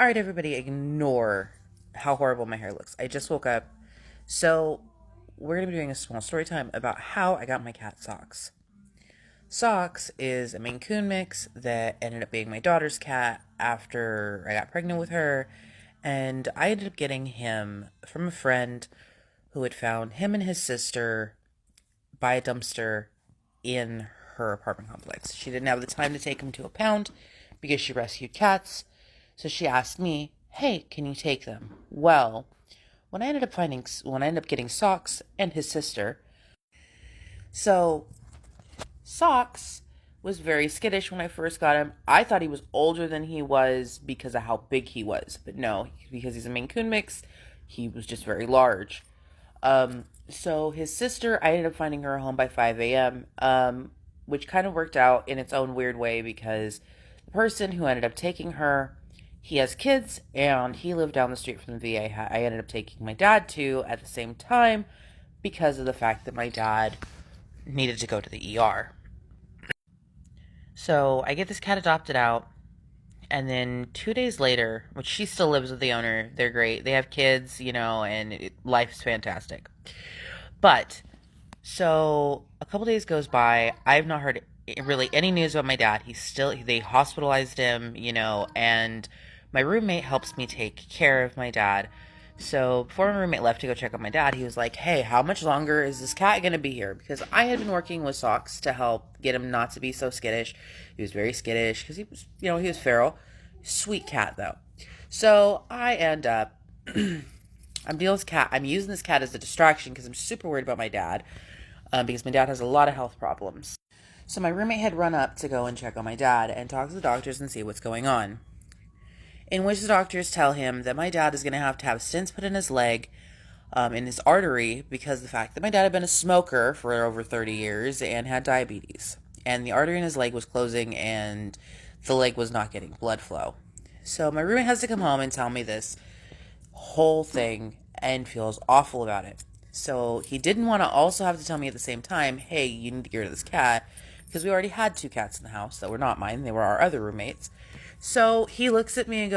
All right, everybody, ignore how horrible my hair looks. I just woke up. So, we're going to be doing a small story time about how I got my cat Socks. Socks is a Maine Coon mix that ended up being my daughter's cat after I got pregnant with her. And I ended up getting him from a friend who had found him and his sister by a dumpster in her apartment complex. She didn't have the time to take him to a pound because she rescued cats. So she asked me, "Hey, can you take them?" Well, when I ended up getting Socks and his sister, so Socks was very skittish when I first got him. I thought he was older than he was because of how big he was, but no, because he's a Maine Coon mix, he was just very large. So his sister, I ended up finding her home by 5 a.m., which kind of worked out in its own weird way because the person who ended up taking her, he has kids and he lived down the street from the VA I ended up taking my dad to at the same time because of the fact that my dad needed to go to the ER. So I get this cat adopted out, and then 2 days later, which she still lives with the owner, they're great. They have kids, and life's fantastic. But so a couple days goes by. I've not heard really any news about my dad. They hospitalized him, and my roommate helps me take care of my dad. So before my roommate left to go check on my dad, he was like, "Hey, how much longer is this cat going to be here?" Because I had been working with Socks to help get him not to be so skittish. He was very skittish because he was feral. Sweet cat, though. So I end up, I'm dealing with this cat. I'm using this cat as a distraction because I'm super worried about my dad because my dad has a lot of health problems. So my roommate had run up to go and check on my dad and talk to the doctors and see what's going on. In which the doctors tell him that my dad is going to have stents put in his leg, in his artery, because of the fact that my dad had been a smoker for over 30 years and had diabetes. And the artery in his leg was closing and the leg was not getting blood flow. So my roommate has to come home and tell me this whole thing and feels awful about it. So he didn't want to also have to tell me at the same time, "Hey, you need to get rid of this cat," because we already had two cats in the house that were not mine. They were our other roommates. So he looks at me and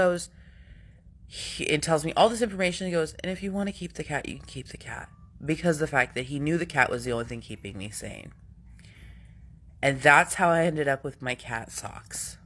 and tells me all this information. He goes, "And if you want to keep the cat, you can keep the cat." Because of the fact that he knew the cat was the only thing keeping me sane. And that's how I ended up with my cat Socks.